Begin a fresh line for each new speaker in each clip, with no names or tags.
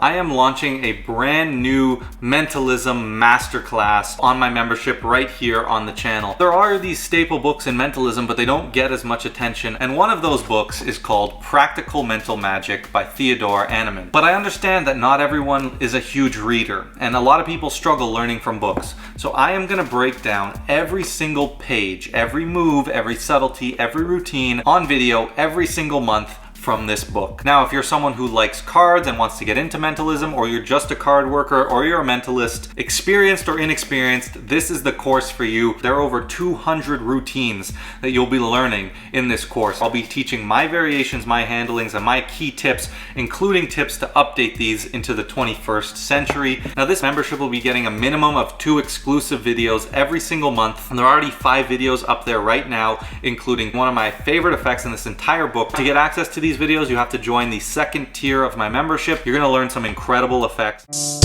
I am launching a brand new Mentalism masterclass on my membership right here on the channel. There are these staple books in Mentalism, but they don't get as much attention. And one of those books is called Practical Mental Magic by Theodore Anneman. But I understand that not everyone is a huge reader, and a lot of people struggle learning from books. So I am gonna break down every single page, every move, every subtlety, every routine on video every single month from this book. Now, if you're someone who likes cards and wants to get into mentalism, or you're just a card worker, or you're a mentalist, experienced or inexperienced, this is the course for you. There are over 200 routines that you'll be learning in this course. I'll be teaching my variations, my handlings, and my key tips, including tips to update these into the 21st century. Now, this membership will be getting a minimum of 2 exclusive videos every single month, and there are already 5 videos up there right now, including one of my favorite effects in this entire book. To get access to these videos, you have to join the second tier of my membership. You're gonna learn some incredible effects.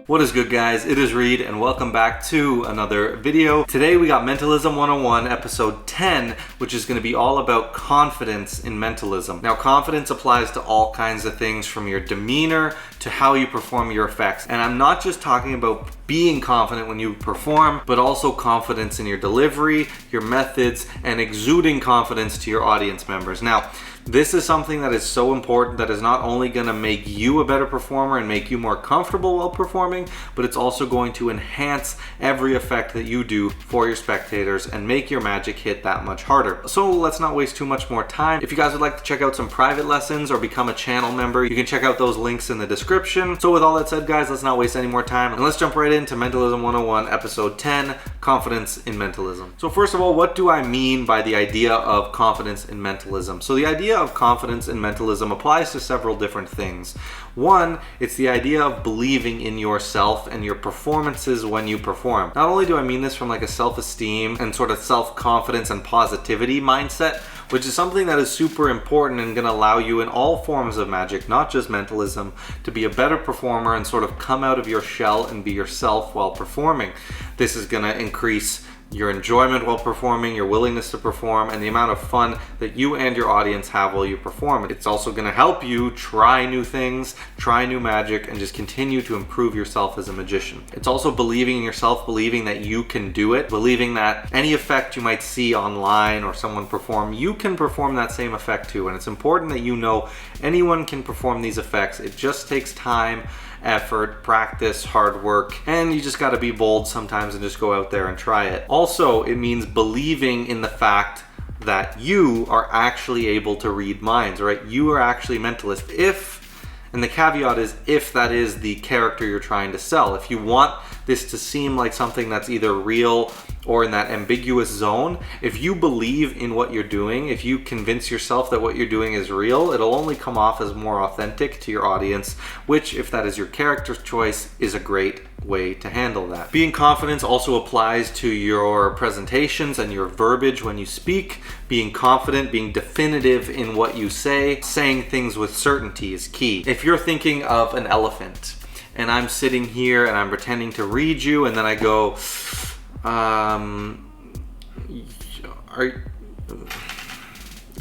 What is good, guys? It is Reed and welcome back to another video. Today we got Mentalism 101 episode 10, which is going to be all about confidence in mentalism. Now, confidence applies to all kinds of things, from your demeanor to how you perform your effects. And I'm not just talking about being confident when you perform, but also confidence in your delivery, your methods, and exuding confidence to your audience members. Now, this is something that is so important, that is not only going to make you a better performer and make you more comfortable while performing, but it's also going to enhance every effect that you do for your spectators and make your magic hit that much harder. So let's not waste too much more time. If you guys would like to check out some private lessons or become a channel member, you can check out those links in the description. So with all that said, guys, let's not waste any more time and let's jump right into Mentalism 101 episode 10, Confidence in Mentalism. So first of all, what do I mean by the idea of confidence in mentalism? So the idea of confidence in mentalism applies to several different things. One, it's the idea of believing in yourself and your performances when you perform. Not only do I mean this from like a self-esteem and sort of self-confidence and positivity mindset, which is something that is super important and going to allow you in all forms of magic, not just mentalism, to be a better performer and sort of come out of your shell and be yourself while performing. This is going to increase your enjoyment while performing, your willingness to perform, and the amount of fun that you and your audience have while you perform. It's also going to help you try new things, try new magic, and just continue to improve yourself as a magician. It's also believing in yourself, believing that you can do it, believing that any effect you might see online or someone perform, you can perform that same effect too. And it's important that you know anyone can perform these effects. It just takes time, effort, practice, hard work, and you just got to be bold sometimes and just go out there and try it. Also, it means believing in the fact that you are actually able to read minds, right? You are actually a mentalist. And the caveat is if that is the character you're trying to sell. If you want this to seem like something that's either real or in that ambiguous zone, if you believe in what you're doing, if you convince yourself that what you're doing is real, it'll only come off as more authentic to your audience, which, if that is your character's choice, is a great way to handle that. Being confident also applies to your presentations and your verbiage when you speak. Being confident, being definitive in what you say, saying things with certainty is key. If you're thinking of an elephant, and I'm sitting here and I'm pretending to read you, and then I go,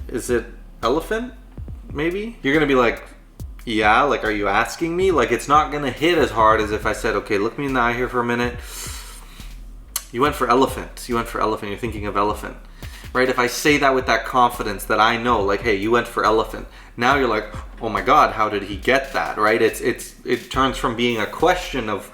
is it elephant? Maybe? You're gonna be like, yeah, like, are you asking me? Like, it's not gonna hit as hard as if I said, okay, look me in the eye here for a minute. You went for elephant. You went for elephant. You're thinking of elephant, right? If I say that with that confidence that I know, like, hey, you went for elephant. Now you're like, oh my God, how did he get that, right? It turns from being a question of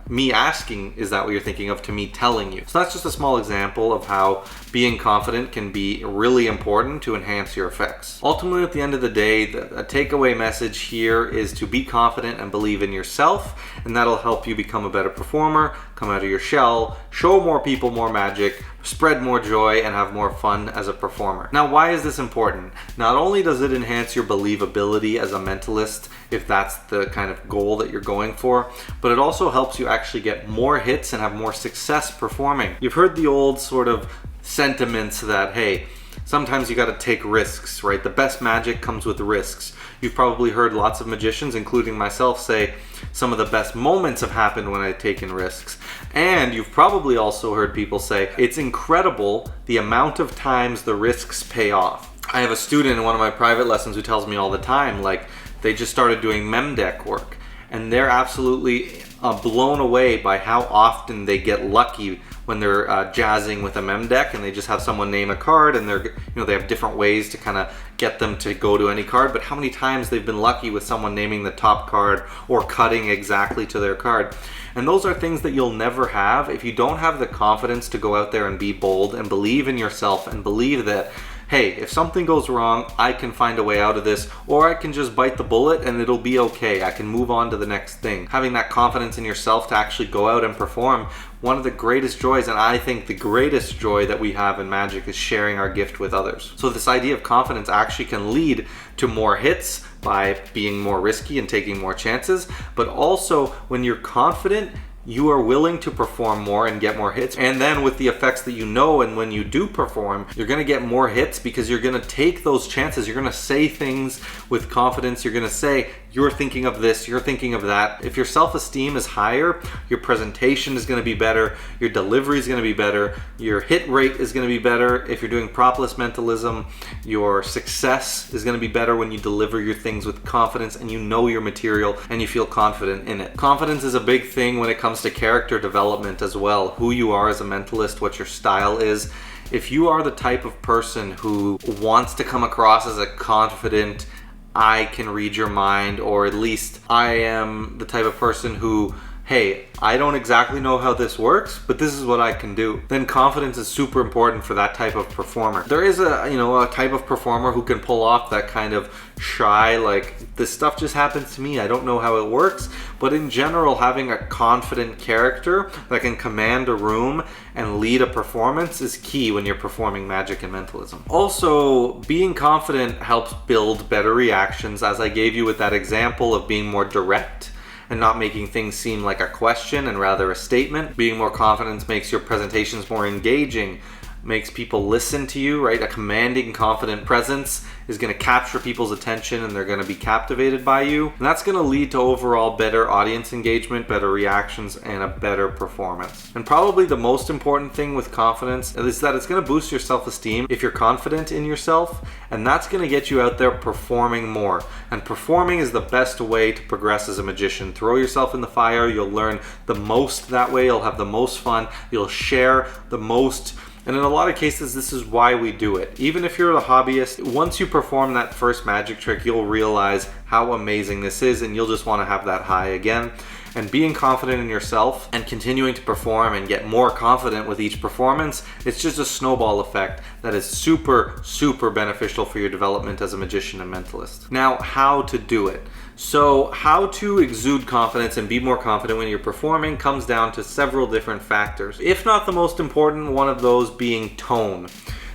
me asking, is that what you're thinking of, to me telling you. So that's just a small example of how being confident can be really important to enhance your effects. Ultimately, at the end of the day, a takeaway message here is to be confident and believe in yourself, and that'll help you become a better performer, come out of your shell, show more people more magic, spread more joy, and have more fun as a performer. Now, why is this important? Not only does it enhance your believability as a mentalist, if that's the kind of goal that you're going for, but it also helps you actually get more hits and have more success performing. You've heard the old sort of sentiments that, hey, sometimes you got to take risks, right? The best magic comes with risks. You've probably heard lots of magicians, including myself, say some of the best moments have happened when I've taken risks. And you've probably also heard people say it's incredible the amount of times the risks pay off. I have a student in one of my private lessons who tells me all the time, like, they just started doing mem deck work, and they're absolutely blown away by how often they get lucky when they're jazzing with a mem deck, and they just have someone name a card, and they have different ways to kind of get them to go to any card, but how many times they've been lucky with someone naming the top card or cutting exactly to their card. And those are things that you'll never have if you don't have the confidence to go out there and be bold and believe in yourself and believe that, hey, if something goes wrong, I can find a way out of this, or I can just bite the bullet and it'll be okay. I can move on to the next thing. Having that confidence in yourself to actually go out and perform, one of the greatest joys, and I think the greatest joy that we have in magic, is sharing our gift with others. So this idea of confidence actually can lead to more hits by being more risky and taking more chances, but also when you're confident, you are willing to perform more and get more hits. And then with the effects that you know, and when you do perform, you're going to get more hits because you're going to take those chances. You're going to say things with confidence. You're going to say, you're thinking of this, you're thinking of that. If your self-esteem is higher, your presentation is going to be better, your delivery is going to be better, your hit rate is going to be better. If you're doing propless mentalism, your success is going to be better when you deliver your things with confidence and you know your material and you feel confident in it. Confidence is a big thing when it comes to character development as well. Who you are as a mentalist, what your style is. If you are the type of person who wants to come across as a confident, I can read your mind, or at least I am the type of person who, hey, I don't exactly know how this works, but this is what I can do, then confidence is super important for that type of performer. There is a type of performer who can pull off that kind of shy, like, this stuff just happens to me, I don't know how it works. But in general, having a confident character that can command a room and lead a performance is key when you're performing magic and mentalism. Also, being confident helps build better reactions, as I gave you with that example of being more direct and not making things seem like a question and rather a statement. Being more confident makes your presentations more engaging, makes people listen to you, right? A commanding, confident presence is going to capture people's attention and they're going to be captivated by you. And that's going to lead to overall better audience engagement, better reactions, and a better performance. And probably the most important thing with confidence is that it's going to boost your self-esteem if you're confident in yourself, and that's going to get you out there performing more. And performing is the best way to progress as a magician. Throw yourself in the fire, you'll learn the most that way, you'll have the most fun, you'll share the most. And in a lot of cases, this is why we do it. Even if you're a hobbyist, once you perform that first magic trick, you'll realize how amazing this is, and you'll just want to have that high again. And being confident in yourself and continuing to perform and get more confident with each performance, it's just a snowball effect that is super, super beneficial for your development as a magician and mentalist. Now, how to do it. So how to exude confidence and be more confident when you're performing comes down to several different factors, if not the most important one of those being tone.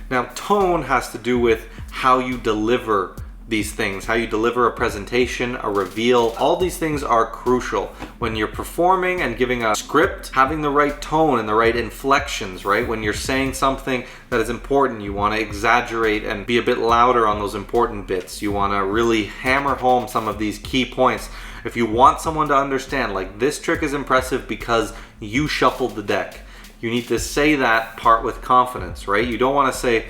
Now, tone has to do with how you deliver these things, how you deliver a presentation, a reveal. All these things are crucial. When you're performing and giving a script, having the right tone and the right inflections, right? When you're saying something that is important, you want to exaggerate and be a bit louder on those important bits. You want to really hammer home some of these key points. If you want someone to understand, like, this trick is impressive because you shuffled the deck, you need to say that part with confidence, right? You don't want to say,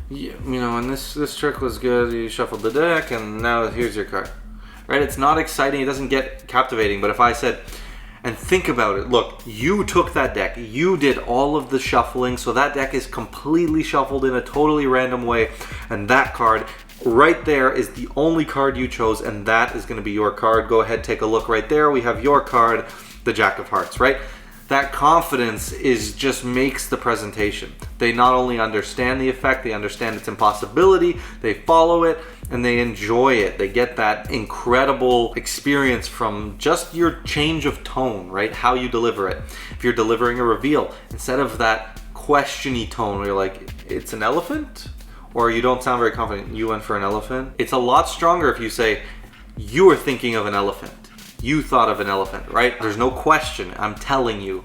and this trick was good, you shuffled the deck, and now here's your card. Right? It's not exciting, it doesn't get captivating, but if I said, and think about it, look, you took that deck, you did all of the shuffling, so that deck is completely shuffled in a totally random way, and that card right there is the only card you chose, and that is going to be your card. Go ahead, take a look right there, we have your card, the Jack of Hearts, right? That confidence just makes the presentation. They not only understand the effect, they understand its impossibility, they follow it, and they enjoy it. They get that incredible experience from just your change of tone, right? How you deliver it. If you're delivering a reveal, instead of that question-y tone where you're like, it's an elephant? Or you don't sound very confident, you went for an elephant. It's a lot stronger if you say, you were thinking of an elephant. You thought of an elephant, right? There's no question, I'm telling you.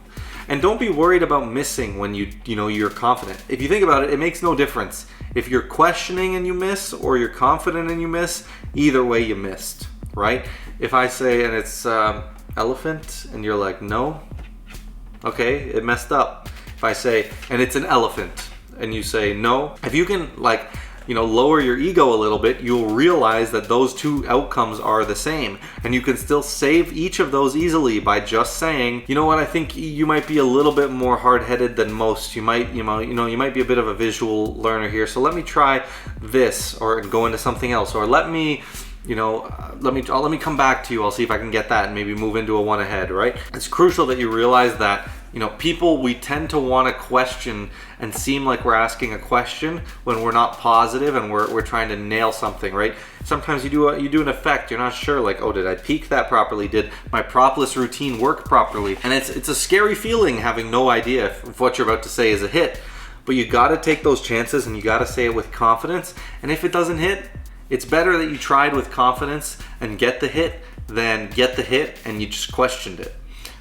And don't be worried about missing when you're confident. If you think about it, it makes no difference. If you're questioning and you miss, or you're confident and you miss, either way you missed, right? If I say, and it's elephant, and you're like, no, okay, it messed up. If I say, and it's an elephant, and you say no, if you can lower your ego a little bit, you'll realize that those two outcomes are the same, and you can still save each of those easily by just saying, you know what, I think you might be a little bit more hard-headed than most. You might be a bit of a visual learner here, so let me try this, or go into something else, or let me come back to you. I'll see if I can get that and maybe move into a one ahead, right? It's crucial that you realize that, people, we tend to want to question and seem like we're asking a question when we're not positive and we're trying to nail something, right? Sometimes you do an effect, you're not sure, like, oh, did I peak that properly? Did my propolis routine work properly? And it's a scary feeling having no idea if what you're about to say is a hit. But you got to take those chances, and you got to say it with confidence. And if it doesn't hit, it's better that you tried with confidence and get the hit than get the hit and you just questioned it,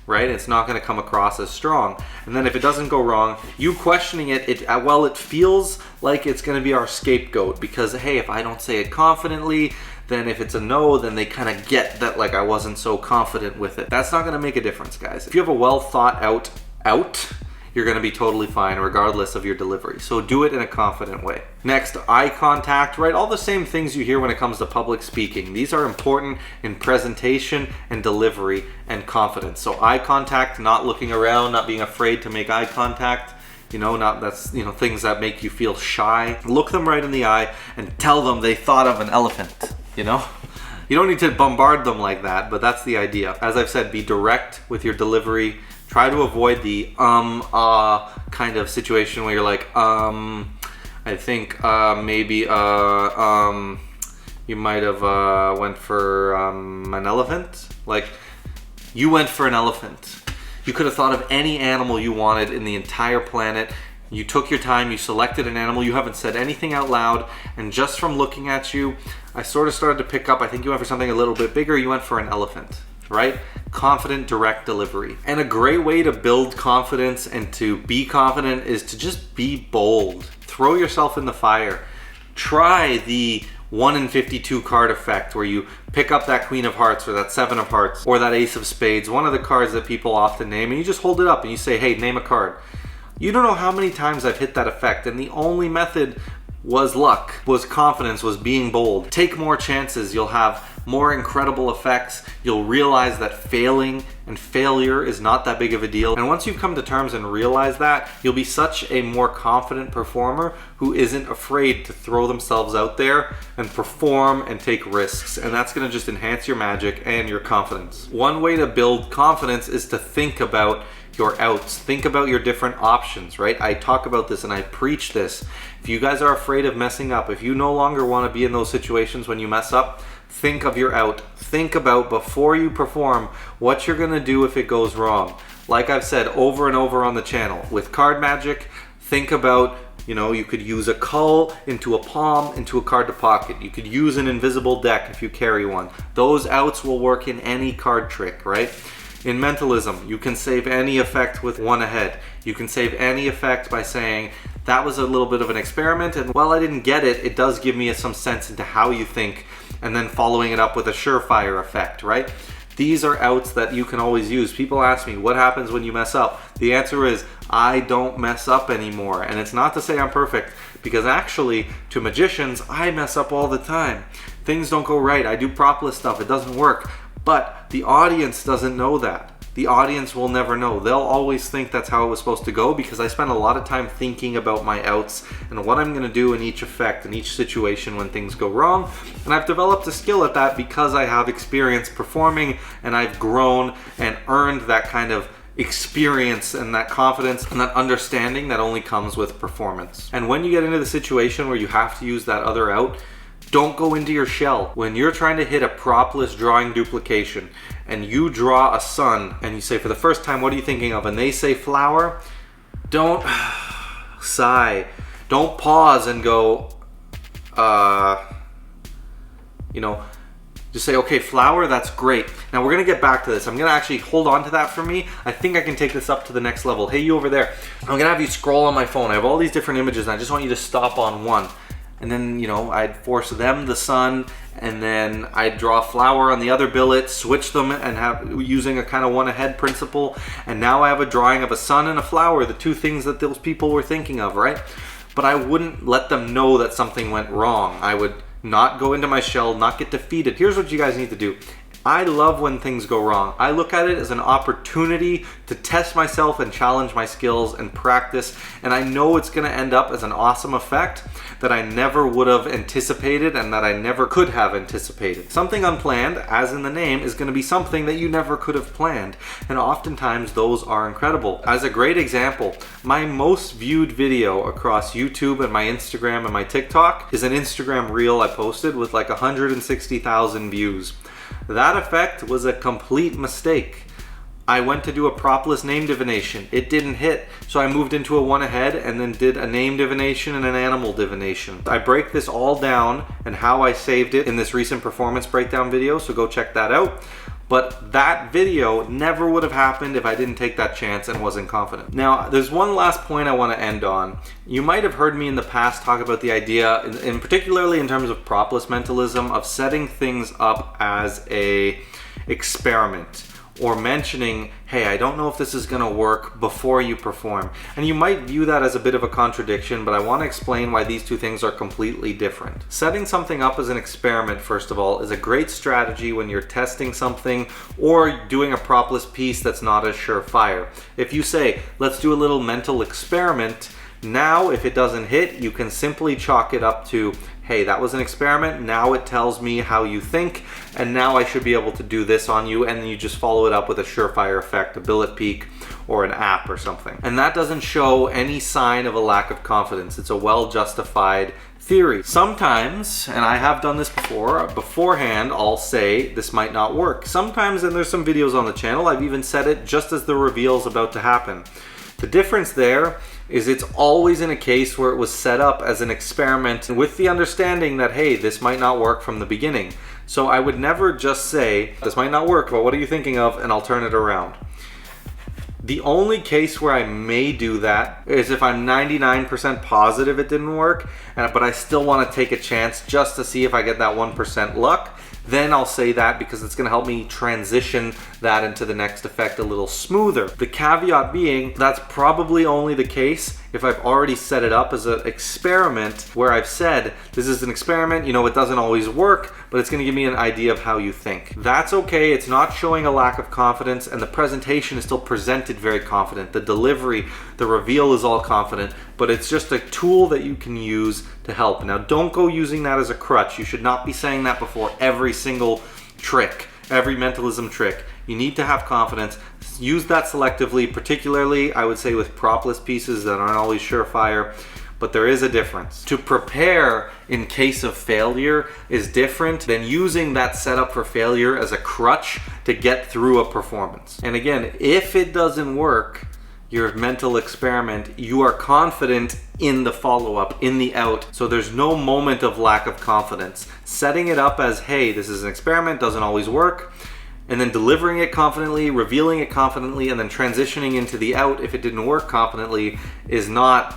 right? It's not going to come across as strong. And then if it doesn't go wrong, you questioning it feels like it's going to be our scapegoat, because, hey, if I don't say it confidently, then if it's a no, then they kind of get that, like, I wasn't so confident with it. That's not going to make a difference, guys. If you have a well thought out, you're going to be totally fine regardless of your delivery. So do it in a confident way. Next, eye contact, right? All the same things you hear when it comes to public speaking. These are important in presentation and delivery and confidence. So eye contact, not looking around, not being afraid to make eye contact. Things that make you feel shy. Look them right in the eye and tell them they thought of an elephant, You don't need to bombard them like that, but that's the idea. As I've said, be direct with your delivery. Try to avoid the kind of situation where you're like, I think maybe you might have went for an elephant. Like, you went for an elephant. You could have thought of any animal you wanted in the entire planet. You took your time, you selected an animal, you haven't said anything out loud, and just from looking at you, I sort of started to pick up, I think you went for something a little bit bigger, you went for an elephant. Right? Confident, direct delivery. And a great way to build confidence and to be confident is to just be bold. Throw yourself in the fire. Try the 1 in 52 card effect, where you pick up that Queen of Hearts or that 7 of Hearts or that Ace of Spades, one of the cards that people often name, and you just hold it up and you say, hey, name a card. You don't know how many times I've hit that effect, and the only method was luck, was confidence, was being bold. Take more chances. You'll have more incredible effects. You'll realize that failing and failure is not that big of a deal. And once you've come to terms and realize that, you'll be such a more confident performer who isn't afraid to throw themselves out there and perform and take risks. And that's gonna just enhance your magic and your confidence. One way to build confidence is to think about your outs. Think about your different options, right? I talk about this and I preach this. If you guys are afraid of messing up, if you no longer want to be in those situations when you mess up, think of your out. Think about, before you perform, what you're gonna do if it goes wrong. Like I've said over and over on the channel, with card magic, think about, you could use a cull into a palm, into a card to pocket. You could use an invisible deck if you carry one. Those outs will work in any card trick, right? In mentalism, you can save any effect with 1 ahead. You can save any effect by saying, that was a little bit of an experiment, and while I didn't get it, it does give me some sense into how you think, and then following it up with a surefire effect, right? These are outs that you can always use. People ask me, what happens when you mess up? The answer is, I don't mess up anymore. And it's not to say I'm perfect, because actually, to magicians, I mess up all the time. Things don't go right. I do propolis stuff. It doesn't work. But the audience doesn't know that. The audience will never know. They'll always think that's how it was supposed to go, because I spend a lot of time thinking about my outs and what I'm gonna do in each effect, in each situation when things go wrong. And I've developed a skill at that because I have experience performing, and I've grown and earned that kind of experience and that confidence and that understanding that only comes with performance. And when you get into the situation where you have to use that other out, don't go into your shell. When you're trying to hit a propolis drawing duplication and you draw a sun and you say, for the first time, what are you thinking of? And they say flower, don't sigh. Don't pause and go, Just say, okay, flower, that's great. Now we're gonna get back to this. I'm gonna actually hold on to that for me. I think I can take this up to the next level. Hey, you over there. I'm gonna have you scroll on my phone. I have all these different images and I just want you to stop on one. And then, I'd force them the sun, and then I'd draw a flower on the other billet, switch them, and have using a kind of one ahead principle. And now I have a drawing of a sun and a flower, the two things that those people were thinking of, right? But I wouldn't let them know that something went wrong. I would not go into my shell, not get defeated. Here's what you guys need to do. I love when things go wrong. I look at it as an opportunity to test myself and challenge my skills and practice. And I know it's gonna end up as an awesome effect that I never would have anticipated and that I never could have anticipated. Something unplanned, as in the name, is gonna be something that you never could have planned. And oftentimes those are incredible. As a great example, my most viewed video across YouTube and my Instagram and my TikTok is an Instagram reel I posted with like 160,000 views. That effect was a complete mistake. I went to do a propless name divination. It didn't hit, so I moved into a one ahead and then did a name divination and an animal divination. I break this all down and how I saved it in this recent performance breakdown video, so go check that out. But that video never would have happened if I didn't take that chance and wasn't confident. Now, there's one last point I want to end on. You might have heard me in the past talk about the idea, in particularly in terms of propless mentalism, of setting things up as a experiment, or mentioning, hey, I don't know if this is gonna work before you perform. And you might view that as a bit of a contradiction, but I wanna explain why these two things are completely different. Setting something up as an experiment, first of all, is a great strategy when you're testing something or doing a propless piece that's not as surefire. If you say, let's do a little mental experiment, now if it doesn't hit, you can simply chalk it up to, hey, that was an experiment, now it tells me how you think, and now I should be able to do this on you, and then you just follow it up with a surefire effect, a billet peak, or an app or something. And that doesn't show any sign of a lack of confidence. It's a well-justified theory. Sometimes, and I have done this before, beforehand, I'll say this might not work. Sometimes, and there's some videos on the channel, I've even said it just as the reveal's about to happen. The difference there is it's always in a case where it was set up as an experiment with the understanding that, hey, this might not work from the beginning. So I would never just say, this might not work, but what are you thinking of? And I'll turn it around. The only case where I may do that is if I'm 99% positive it didn't work, but I still want to take a chance just to see if I get that 1% luck. Then I'll say that because it's going to help me transition that into the next effect a little smoother. The caveat being, that's probably only the case if I've already set it up as an experiment where I've said, this is an experiment, it doesn't always work, but it's going to give me an idea of how you think. That's okay. It's not showing a lack of confidence, and the presentation is still presented very confident. The delivery, the reveal is all confident, but it's just a tool that you can use to help. Now, don't go using that as a crutch. You should not be saying that before every single trick, every mentalism trick. You need to have confidence. Use that selectively, particularly, I would say, with propless pieces that aren't always surefire, but there is a difference. To prepare in case of failure is different than using that setup for failure as a crutch to get through a performance. And again, if it doesn't work, your mental experiment, you are confident in the follow-up, in the out. So there's no moment of lack of confidence. Setting it up as, hey, this is an experiment, doesn't always work, and then delivering it confidently, revealing it confidently, and then transitioning into the out if it didn't work confidently is not,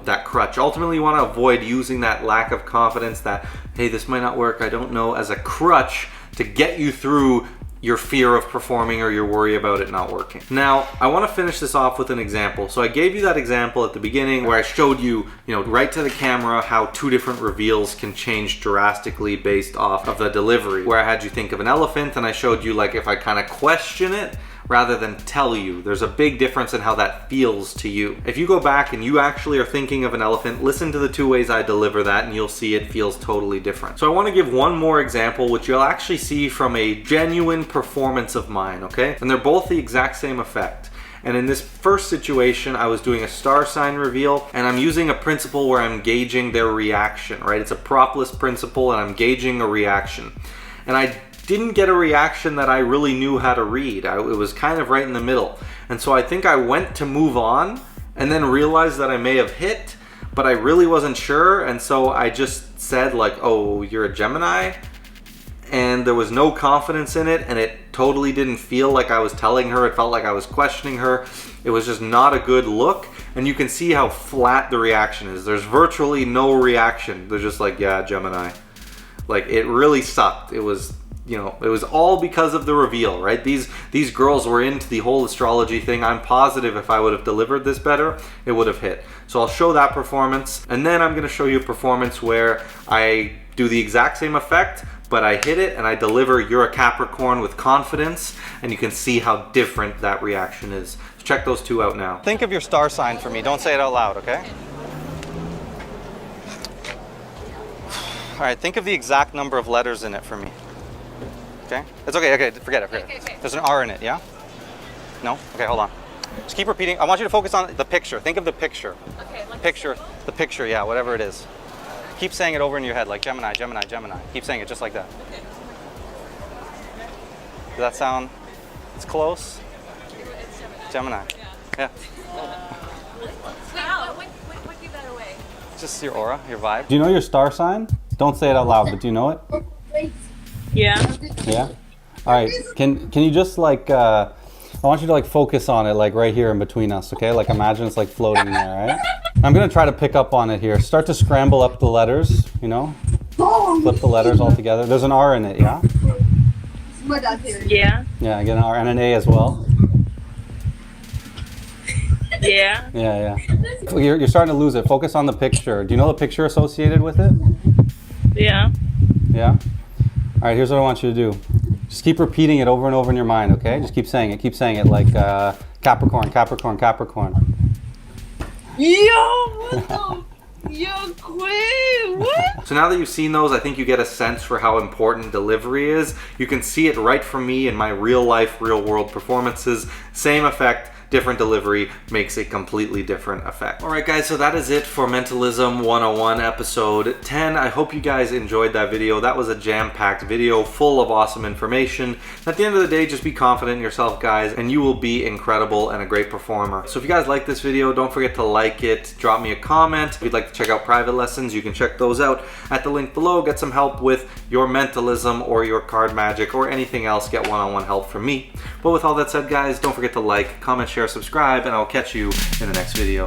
that crutch. Ultimately, you want to avoid using that lack of confidence, that, hey, this might not work, I don't know, as a crutch to get you through your fear of performing or your worry about it not working. Now, I want to finish this off with an example. So I gave you that example at the beginning where I showed you, right to the camera how two different reveals can change drastically based off of the delivery. Where I had you think of an elephant and I showed you, like, if I kind of question it rather than tell you, there's a big difference in how that feels to you. If you go back and you actually are thinking of an elephant, listen to the two ways I deliver that and you'll see it feels totally different. So I want to give one more example, which you'll actually see from a genuine performance of mine, okay? And they're both the exact same effect. And in this first situation, I was doing a star sign reveal, and I'm using a principle where I'm gauging their reaction, right? It's a propless principle, and I'm gauging a reaction. And I didn't get a reaction that I really knew how to read. It was kind of right in the middle. And so I think I went to move on, and then realized that I may have hit, but I really wasn't sure, and so I just said, like, oh, you're a Gemini? and there was no confidence in it, and it totally didn't feel like I was telling her. It felt like I was questioning her. It was just not a good look, and you can see how flat the reaction is. There's virtually no reaction. They're just like, yeah, Gemini. Like, it really sucked. It was, you know, it was all because of the reveal, right? These girls were into the whole astrology thing. I'm positive if I would have delivered this better, it would have hit. So I'll show that performance, and then I'm going to show you a performance where I do the exact same effect, but I hit it and I deliver "You're a Capricorn" with confidence, and you can see how different that reaction is. So check those two out now. Think of your star sign for me. Don't say it out loud, okay? All right, think of the exact number of letters in it for me. Okay? It's okay, okay, forget it.
Okay.
There's an R in it, yeah? No? Okay, hold on. Just keep repeating. I want you to focus on the picture. Think of the picture.
Okay, like
Picture, the picture, yeah, whatever it is. Keep saying it over in your head, like Gemini, Gemini, Gemini. Keep saying it just like that.
Okay.
Does that sound, it's close?
It's
Gemini. Yeah.
Wow. What give that away?
Just your aura, your vibe.
Do you know your star sign? Don't say it out loud, but do you know it?
Yeah.
Yeah? All right, can you just like, I want you to like focus on it like right here in between us, okay? Like imagine it's like floating there, right? I'm gonna try to pick up on it here. Start to scramble up the letters, you know? Flip the letters all together. There's an R in it, yeah?
Yeah.
Yeah, I get an R and an A as well.
Yeah.
Yeah. You're starting to lose it. Focus on the picture. Do you know the picture associated with it?
Yeah.
Yeah? All right, here's what I want you to do. Just keep repeating it over and over in your mind, okay? Just keep saying it. Keep saying it like Capricorn, Capricorn, Capricorn.
Yo, what the? Yo, queen, what?
So now that you've seen those, I think you get a sense for how important delivery is. You can see it right from me in my real life, real world performances. Same effect, different delivery makes a completely different effect. Alright guys, so that is it for Mentalism 101 episode 10. I hope you guys enjoyed that video. That was a jam-packed video full of awesome information. At the end of the day, just be confident in yourself guys, and you will be incredible and a great performer. So if you guys like this video, don't forget to like it, drop me a comment. If you'd like to check out private lessons, you can check those out at the link below. Get some help with your mentalism or your card magic or anything else. Get one-on-one help from me. But with all that said guys, don't forget to like, comment, share, subscribe, and I'll catch you in the next video.